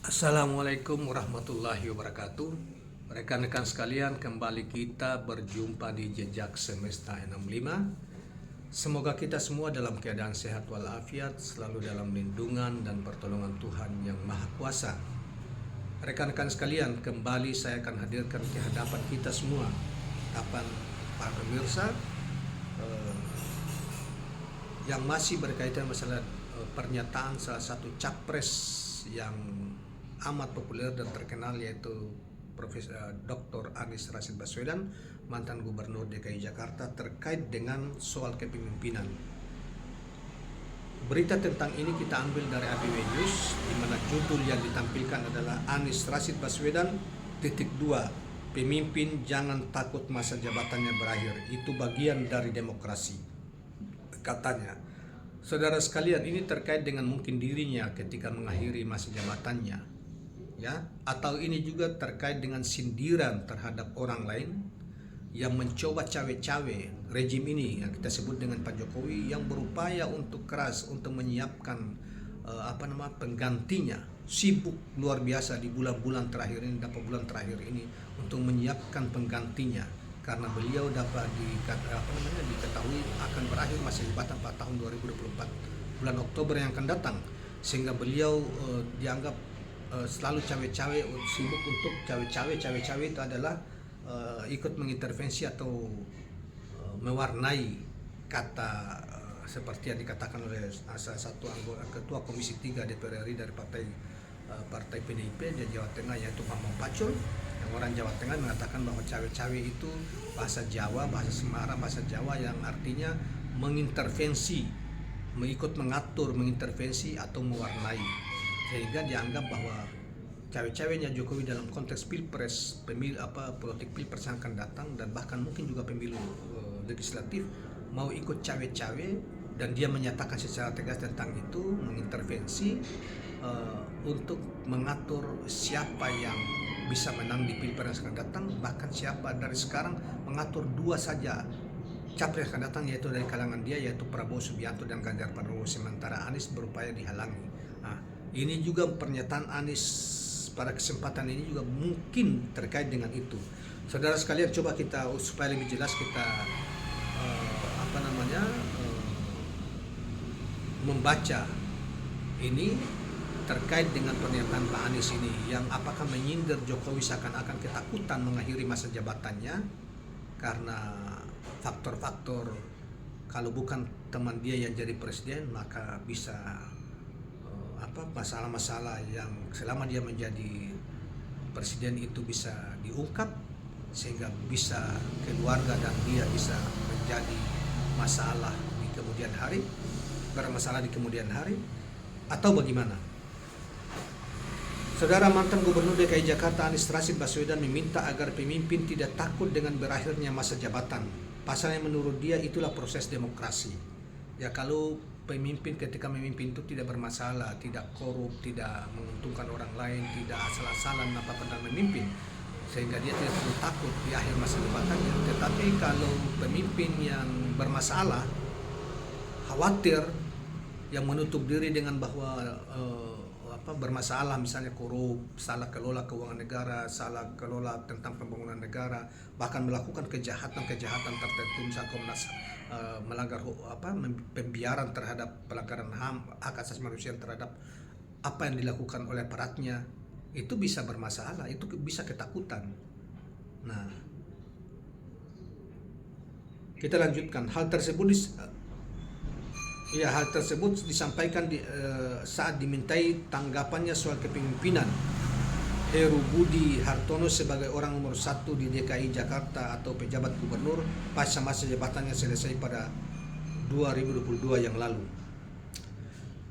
Assalamualaikum warahmatullahi wabarakatuh. Rekan-rekan sekalian, kembali kita berjumpa di Jejak Semesta 65. Semoga kita semua dalam keadaan sehat walafiat, selalu dalam lindungan dan pertolongan Tuhan yang Maha Kuasa. Rekan-rekan sekalian, kembali saya akan hadirkan ke hadapan kita semua, hadapan para pemirsa yang masih berkaitan masalah pernyataan salah satu capres yang amat populer dan terkenal, yaitu Profesor Dr. Anies Rashid Baswedan, mantan Gubernur DKI Jakarta, terkait dengan soal kepemimpinan. Berita tentang ini kita ambil dari ABW News, di mana judul yang ditampilkan adalah Anies Rashid Baswedan _2, pemimpin jangan takut masa jabatannya berakhir, itu bagian dari demokrasi, katanya. Saudara sekalian, ini terkait dengan mungkin dirinya ketika mengakhiri masa jabatannya, ya, atau ini juga terkait dengan sindiran terhadap orang lain yang mencoba cawe-cawe rejim ini yang kita sebut dengan Pak Jokowi, yang berupaya untuk keras untuk menyiapkan penggantinya. Sibuk luar biasa di bulan-bulan terakhir ini, beberapa bulan terakhir ini, untuk menyiapkan penggantinya, karena beliau dapat diketahui akan berakhir masa jabatan pada tahun 2024 bulan Oktober yang akan datang, sehingga beliau dianggap selalu cawe-cawe, sibuk untuk cawe-cawe itu adalah ikut mengintervensi atau mewarnai kata seperti yang dikatakan oleh salah satu anggota ketua Komisi 3 DPR RI dari partai PDIP di Jawa Tengah, yaitu Bambang Pacul. Yang orang Jawa Tengah mengatakan bahwa cawe-cawe itu bahasa Jawa, bahasa Semarang, bahasa Jawa yang artinya mengintervensi, mengikut mengatur, mengintervensi atau mewarnai, sehingga dianggap bahwa cawe-cawenya Jokowi dalam konteks pilpres, politik pilpres yang akan datang, dan bahkan mungkin juga pemilu legislatif, mau ikut cawe-cawe, dan dia menyatakan secara tegas tentang itu, mengintervensi untuk mengatur siapa yang bisa menang di pilpres yang akan datang, bahkan siapa dari sekarang mengatur dua saja capres yang akan datang, yaitu dari kalangan dia, yaitu Prabowo Subianto dan Ganjar Pranowo, sementara Anies berupaya dihalangi. Nah, ini juga pernyataan Anies pada kesempatan ini juga mungkin terkait dengan itu. Saudara sekalian, coba kita supaya lebih jelas kita membaca ini terkait dengan pernyataan Pak Anies ini, yang apakah menyindir Jokowi seakan-akan ketakutan mengakhiri masa jabatannya karena faktor-faktor kalau bukan teman dia yang jadi presiden, maka bisa masalah-masalah yang selama dia menjadi presiden itu bisa diungkap, sehingga bisa keluarga dan dia bisa menjadi masalah di kemudian hari, bermasalah di kemudian hari, atau bagaimana? Saudara, mantan Gubernur DKI Jakarta Anies Rashid Baswedan meminta agar pemimpin tidak takut dengan berakhirnya masa jabatan. Pasalnya menurut dia itulah proses demokrasi. Ya, kalau pemimpin ketika memimpin itu tidak bermasalah, tidak korup, tidak menguntungkan orang lain, tidak asal-asalan dalam memimpin, sehingga dia tidak perlu takut di akhir masa jabatannya. Tetapi kalau pemimpin yang bermasalah, khawatir, yang menutup diri dengan bahwa bermasalah, misalnya korup, salah kelola keuangan negara, salah kelola tentang pembangunan negara, bahkan melakukan kejahatan tertentu, misalnya Komnas melanggar pembiaran terhadap pelanggaran HAM, hak asasi manusia terhadap apa yang dilakukan oleh aparatnya, itu bisa bermasalah, itu bisa ketakutan. Nah, kita lanjutkan. Hal tersebut disampaikan saat dimintai tanggapannya soal kepemimpinan Heru Budi Hartono sebagai orang nomor 1 di DKI Jakarta atau pejabat gubernur pasca masa jabatannya selesai pada 2022 yang lalu.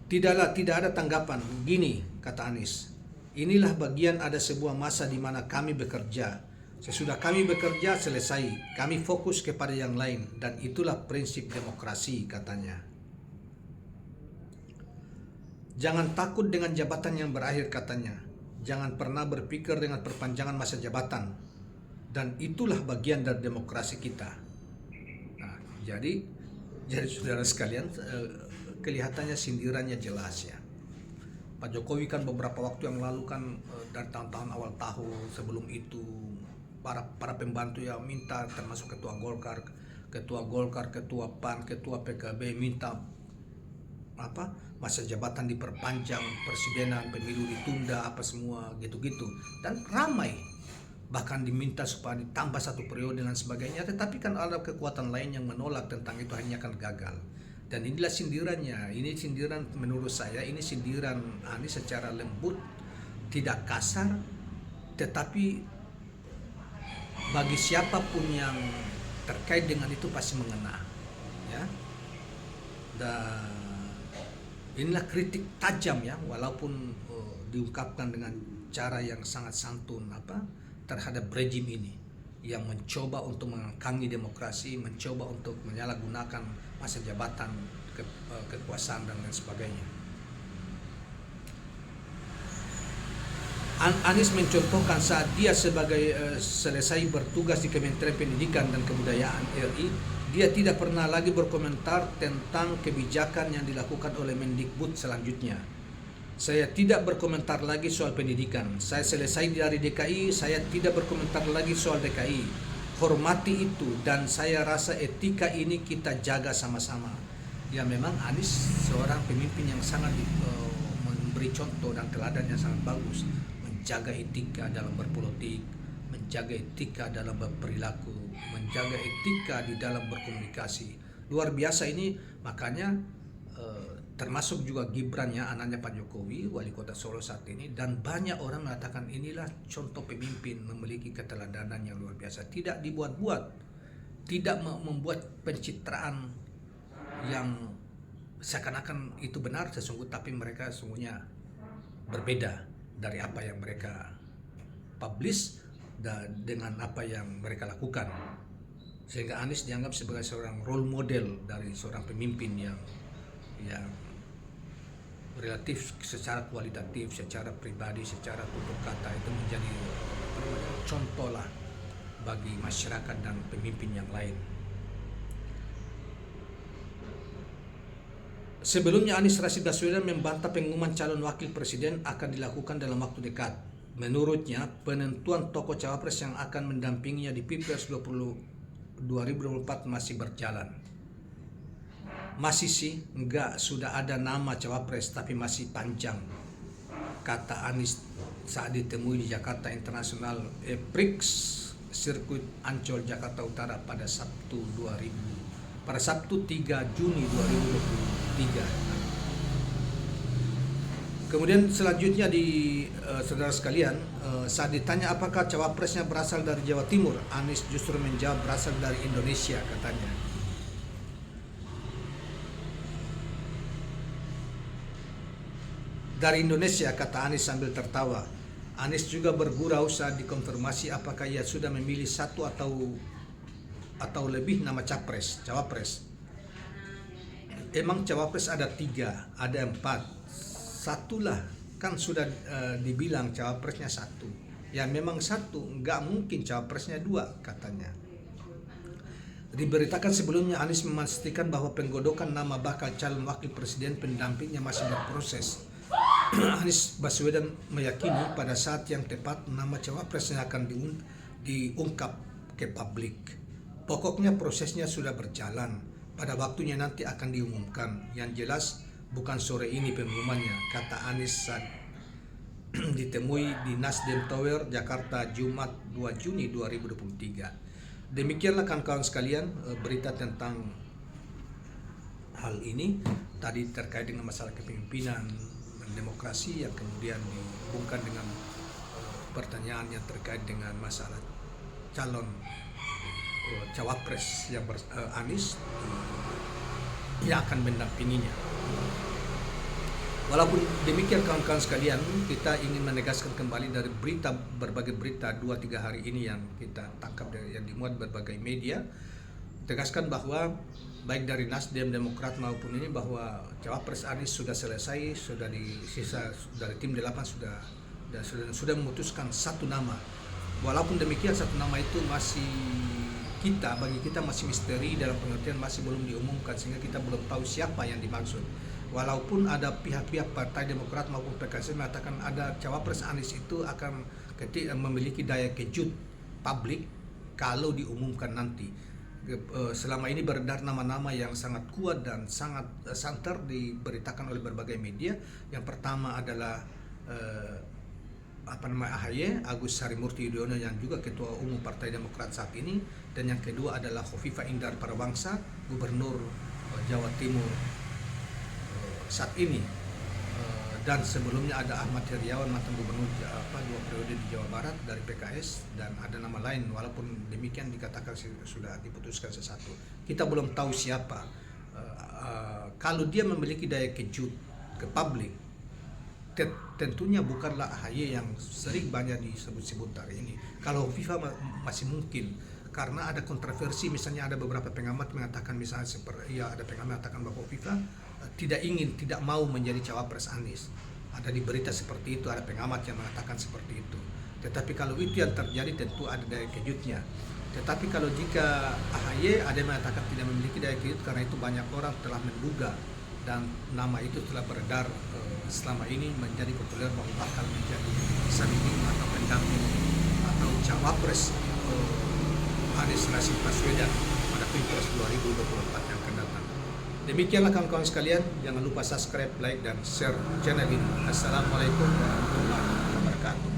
Tidak ada tanggapan. Gini, kata Anies, inilah bagian ada sebuah masa di mana kami bekerja. Sesudah kami bekerja selesai, kami fokus kepada yang lain, dan itulah prinsip demokrasi, katanya. Jangan takut dengan jabatan yang berakhir, katanya. Jangan pernah berpikir dengan perpanjangan masa jabatan. Dan itulah bagian dari demokrasi kita. Nah, jadi saudara sekalian, kelihatannya sindirannya jelas, ya. Pak Jokowi kan beberapa waktu yang lalu kan dari tahun-tahun awal tahun sebelum itu para pembantu ya minta, termasuk ketua Golkar, ketua PAN, ketua PKB minta apa masa jabatan diperpanjang, presidenan, pemilu ditunda, apa semua gitu-gitu, dan ramai bahkan diminta supaya ditambah 1 periode dan sebagainya. Tetapi kan ada kekuatan lain yang menolak tentang itu, hanya akan gagal. Dan inilah sindirannya. Ini sindiran, menurut saya ini sindiran Anies secara lembut, tidak kasar, tetapi bagi siapapun yang terkait dengan itu pasti mengena, ya. Dan inilah kritik tajam ya, walaupun diungkapkan dengan cara yang sangat santun terhadap rejim ini yang mencoba untuk mengangkangi demokrasi, mencoba untuk menyalahgunakan masa jabatan kekuasaan dan lain sebagainya. Anies mencontohkan saat dia selesai bertugas di Kementerian Pendidikan dan Kebudayaan RI, dia tidak pernah lagi berkomentar tentang kebijakan yang dilakukan oleh Mendikbud selanjutnya. Saya tidak berkomentar lagi soal pendidikan. Saya selesai dari DKI, saya tidak berkomentar lagi soal DKI. Hormati itu, dan saya rasa etika ini kita jaga sama-sama. Ya, memang Anies seorang pemimpin yang sangat memberi contoh dan teladan yang sangat bagus. Menjaga etika dalam berpolitik, menjaga etika dalam berperilaku, menjaga etika di dalam berkomunikasi. Luar biasa ini, makanya termasuk juga Gibran ya, anaknya Pak Jokowi, wali kota Solo saat ini, dan banyak orang mengatakan inilah contoh pemimpin memiliki keteladanan yang luar biasa, tidak dibuat-buat, tidak membuat pencitraan yang seakan-akan itu benar tapi mereka sesungguhnya berbeda dari apa yang mereka publish dan dengan apa yang mereka lakukan, sehingga Anies dianggap sebagai seorang role model dari seorang pemimpin yang relatif secara kualitatif, secara pribadi, secara tutur kata itu menjadi contoh lah bagi masyarakat dan pemimpin yang lain. Sebelumnya Anies Rashid Baswedan membantah pengumuman calon wakil presiden akan dilakukan dalam waktu dekat. Menurutnya, penentuan tokoh cawapres yang akan mendampinginya di Pilpres 2024 masih berjalan. Masih sih, enggak, sudah ada nama cawapres tapi masih panjang, kata Anies saat ditemui di Jakarta International Prix Sirkuit Ancol, Jakarta Utara pada Sabtu 3 Juni 2023. Kemudian selanjutnya saudara sekalian, saat ditanya apakah cawapresnya berasal dari Jawa Timur, Anies justru menjawab berasal dari Indonesia, katanya. Dari Indonesia, kata Anies sambil tertawa. Anies juga bergurau saat dikonfirmasi apakah ia sudah memilih satu atau lebih nama cawapres. Emang cawapres ada 3, ada 4. Satulah, kan sudah dibilang cawapresnya 1. Ya memang 1, nggak mungkin cawapresnya 2, katanya. Diberitakan sebelumnya Anies memastikan bahwa penggodokan nama bakal calon wakil presiden pendampingnya masih berproses. Anies Baswedan meyakini pada saat yang tepat nama cawapresnya akan diungkap ke publik. Pokoknya prosesnya sudah berjalan, pada waktunya nanti akan diumumkan. Yang jelas bukan sore ini pengumumannya, kata Anies saat ditemui di Nasdem Tower, Jakarta, Jumat 2 Juni 2023. Demikianlah kawan-kawan sekalian berita tentang hal ini tadi terkait dengan masalah kepemimpinan demokrasi yang kemudian dihubungkan dengan pertanyaan yang terkait dengan masalah calon cawapres yang Anies yang akan mendampinginya. Walaupun demikian kawan-kawan sekalian, kita ingin menegaskan kembali dari berbagai berita 2-3 hari ini yang kita tangkap yang dimuat berbagai media, tegaskan bahwa baik dari Nasdem, Demokrat maupun ini, bahwa cawapres Anies sudah selesai, sudah disisa dari tim 8 sudah memutuskan 1 nama. Walaupun demikian 1 nama itu bagi kita masih misteri, dalam pengertian masih belum diumumkan, sehingga kita belum tahu siapa yang dimaksud. Walaupun ada pihak-pihak Partai Demokrat maupun PKS mengatakan ada cawapres Anies itu akan memiliki daya kejut publik kalau diumumkan nanti. Selama ini beredar nama-nama yang sangat kuat dan sangat santer diberitakan oleh berbagai media. Yang pertama adalah AHY, Agus Harimurti Yudhoyono yang juga Ketua Umum Partai Demokrat saat ini, dan yang kedua adalah Khofifah Indar Parawansa, Gubernur Jawa Timur saat ini. Dan sebelumnya ada Ahmad Heriawan, mantan gubernur 2 periode di Jawa Barat dari PKS, dan ada nama lain, walaupun demikian dikatakan sudah diputuskan sesatu. Kita belum tahu siapa. Kalau dia memiliki daya kejut ke publik, tentunya bukanlah AHY yang sering banyak disebut-sebut hari ini. Kalau FIFA masih mungkin, karena ada kontroversi, misalnya ada beberapa pengamat mengatakan, misalnya ada pengamat mengatakan bahwa FIFA tidak mau menjadi cawapres Anies. Ada di berita seperti itu, ada pengamat yang mengatakan seperti itu. Tetapi kalau itu yang terjadi, tentu ada daya kejutnya. Tetapi kalau jika AHY ada yang mengatakan tidak memiliki daya kejut, karena itu banyak orang telah menduga dan nama itu telah beredar selama ini menjadi populer bahwa bakal menjadi sanding atau pendamping atau cawapres Anies Rashid Baswedan pada Pilpres 2024 yang akan datang. Demikianlah kawan-kawan sekalian, jangan lupa subscribe, like, dan share channel ini. Assalamualaikum warahmatullahi wabarakatuh.